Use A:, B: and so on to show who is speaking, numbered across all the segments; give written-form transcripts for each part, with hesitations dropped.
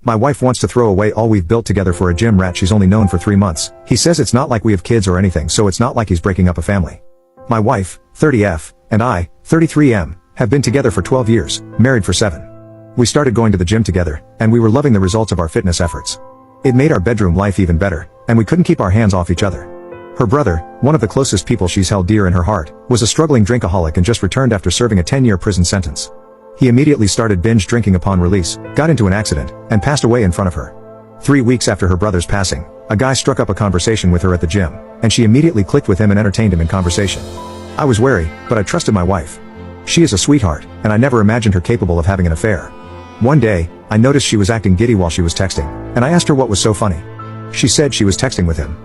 A: My wife wants to throw away all we've built together for a gym rat she's only known for 3 months. He says it's not like we have kids or anything, so it's not like he's breaking up a family. My wife, 30F, and I, 33M, have been together for 12 years, married for 7. We started going to the gym together, and we were loving the results of our fitness efforts. It made our bedroom life even better, and we couldn't keep our hands off each other. Her brother, one of the closest people she's held dear in her heart, was a struggling drinkaholic and just returned after serving a 10-year prison sentence. He immediately started binge drinking upon release, got into an accident, and passed away in front of her. 3 weeks after her brother's passing, a guy struck up a conversation with her at the gym, and she immediately clicked with him and entertained him in conversation. I was wary, but I trusted my wife. She is a sweetheart, and I never imagined her capable of having an affair. One day, I noticed she was acting giddy while she was texting, and I asked her what was so funny. She said she was texting with him.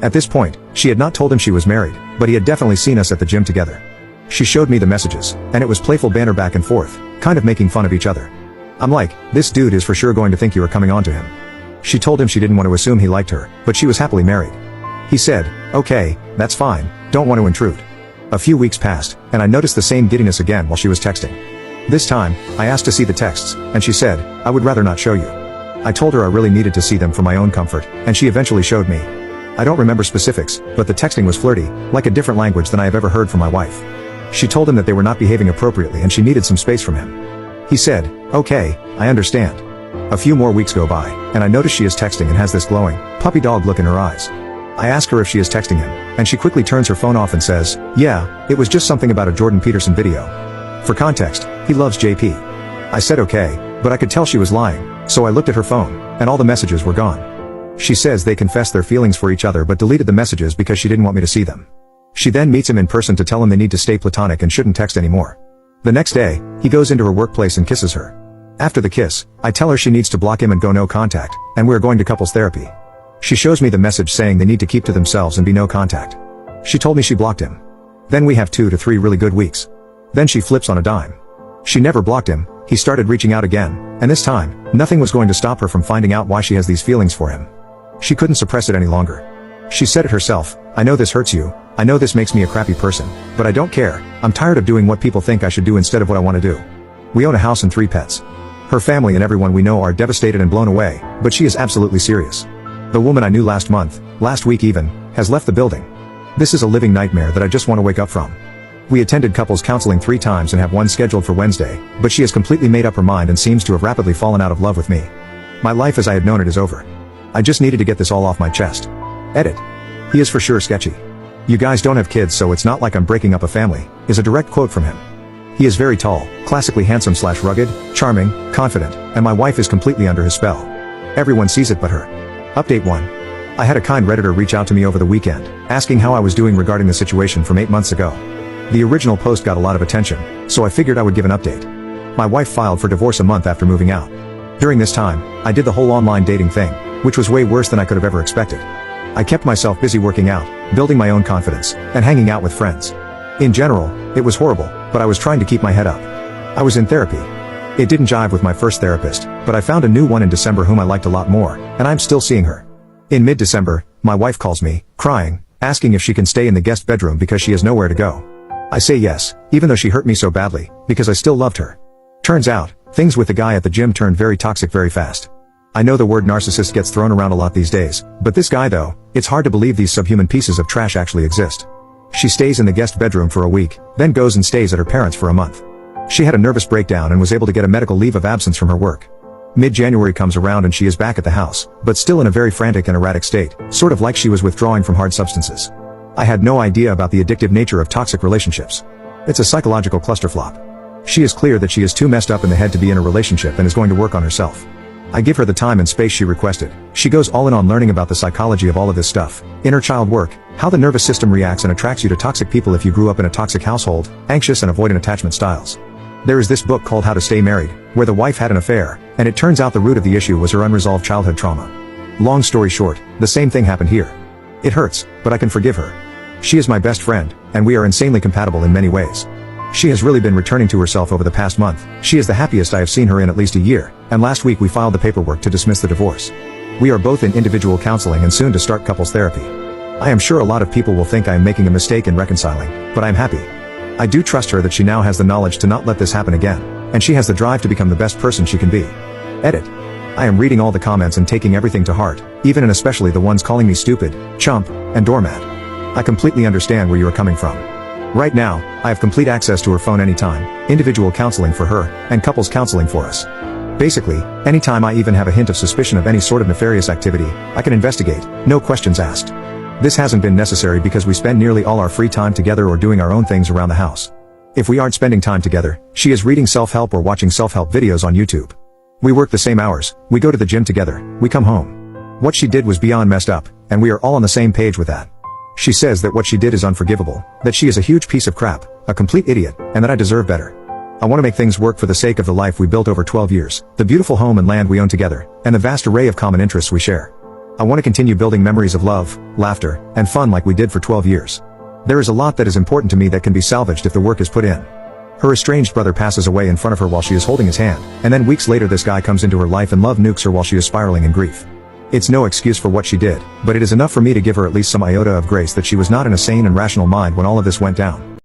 A: At this point, she had not told him she was married, but he had definitely seen us at the gym together. She showed me the messages, and it was playful banter back and forth, kind of making fun of each other. I'm like, this dude is for sure going to think you are coming on to him. She told him she didn't want to assume he liked her, but she was happily married. He said, okay, that's fine, don't want to intrude. A few weeks passed, and I noticed the same giddiness again while she was texting. This time, I asked to see the texts, and she said, I would rather not show you. I told her I really needed to see them for my own comfort, and she eventually showed me. I don't remember specifics, but the texting was flirty, like a different language than I have ever heard from my wife. She told him that they were not behaving appropriately and she needed some space from him. He said, okay, I understand. A few more weeks go by, and I notice she is texting and has this glowing, puppy dog look in her eyes. I ask her if she is texting him, and she quickly turns her phone off and says, yeah, it was just something about a Jordan Peterson video. For context, he loves JP. I said okay, but I could tell she was lying, so I looked at her phone, and all the messages were gone. She says they confessed their feelings for each other but deleted the messages because she didn't want me to see them. She then meets him in person to tell him they need to stay platonic and shouldn't text anymore. The next day, he goes into her workplace and kisses her. After the kiss, I tell her she needs to block him and go no contact, and we're going to couples therapy. She shows me the message saying they need to keep to themselves and be no contact. She told me she blocked him. Then we have 2 to 3 really good weeks. Then she flips on a dime. She never blocked him, he started reaching out again, and this time, nothing was going to stop her from finding out why she has these feelings for him. She couldn't suppress it any longer. She said it herself, I know this hurts you, I know this makes me a crappy person, but I don't care, I'm tired of doing what people think I should do instead of what I want to do. We own a house and 3 pets. Her family and everyone we know are devastated and blown away, but she is absolutely serious. The woman I knew last month, last week even, has left the building. This is a living nightmare that I just want to wake up from. We attended couples counseling 3 times and have one scheduled for Wednesday, but she has completely made up her mind and seems to have rapidly fallen out of love with me. My life as I had known it is over. I just needed to get this all off my chest. Edit. He is for sure sketchy. You guys don't have kids, so it's not like I'm breaking up a family, is a direct quote from him. He is very tall, classically handsome/rugged, charming, confident, and my wife is completely under his spell. Everyone sees it but her. Update 1. I had a kind Redditor reach out to me over the weekend, asking how I was doing regarding the situation from 8 months ago. The original post got a lot of attention, so I figured I would give an update. My wife filed for divorce a month after moving out. During this time, I did the whole online dating thing, which was way worse than I could have ever expected. I kept myself busy working out, building my own confidence, and hanging out with friends. In general, it was horrible, but I was trying to keep my head up. I was in therapy. It didn't jive with my first therapist, but I found a new one in December whom I liked a lot more, and I'm still seeing her. In mid-December, my wife calls me, crying, asking if she can stay in the guest bedroom because she has nowhere to go. I say yes, even though she hurt me so badly, because I still loved her. Turns out, things with the guy at the gym turned very toxic very fast. I know the word narcissist gets thrown around a lot these days, but this guy though, it's hard to believe these subhuman pieces of trash actually exist. She stays in the guest bedroom for a week, then goes and stays at her parents for a month. She had a nervous breakdown and was able to get a medical leave of absence from her work. Mid-January comes around and she is back at the house, but still in a very frantic and erratic state, sort of like she was withdrawing from hard substances. I had no idea about the addictive nature of toxic relationships. It's a psychological clusterflop. She is clear that she is too messed up in the head to be in a relationship and is going to work on herself. I give her the time and space she requested. She goes all in on learning about the psychology of all of this stuff, inner child work, how the nervous system reacts and attracts you to toxic people if you grew up in a toxic household, anxious and avoidant attachment styles. There is this book called How to Stay Married, where the wife had an affair, and it turns out the root of the issue was her unresolved childhood trauma. Long story short, the same thing happened here. It hurts, but I can forgive her. She is my best friend, and we are insanely compatible in many ways. She has really been returning to herself over the past month. She is the happiest I have seen her in at least a year, and last week we filed the paperwork to dismiss the divorce. We are both in individual counseling and soon to start couples therapy. I am sure a lot of people will think I am making a mistake in reconciling, but I am happy. I do trust her that she now has the knowledge to not let this happen again, and she has the drive to become the best person she can be. Edit. I am reading all the comments and taking everything to heart, even and especially the ones calling me stupid, chump, and doormat. I completely understand where you are coming from. Right now, I have complete access to her phone anytime, individual counseling for her, and couples counseling for us. Basically, anytime I even have a hint of suspicion of any sort of nefarious activity, I can investigate, no questions asked. This hasn't been necessary because we spend nearly all our free time together or doing our own things around the house. If we aren't spending time together, she is reading self-help or watching self-help videos on YouTube. We work the same hours, we go to the gym together, we come home. What she did was beyond messed up, and we are all on the same page with that. She says that what she did is unforgivable, that she is a huge piece of crap, a complete idiot, and that I deserve better. I want to make things work for the sake of the life we built over 12 years, the beautiful home and land we own together, and the vast array of common interests we share. I want to continue building memories of love, laughter, and fun like we did for 12 years. There is a lot that is important to me that can be salvaged if the work is put in. Her estranged brother passes away in front of her while she is holding his hand, and then weeks later this guy comes into her life and love nukes her while she is spiraling in grief. It's no excuse for what she did, but it is enough for me to give her at least some iota of grace that she was not in a sane and rational mind when all of this went down.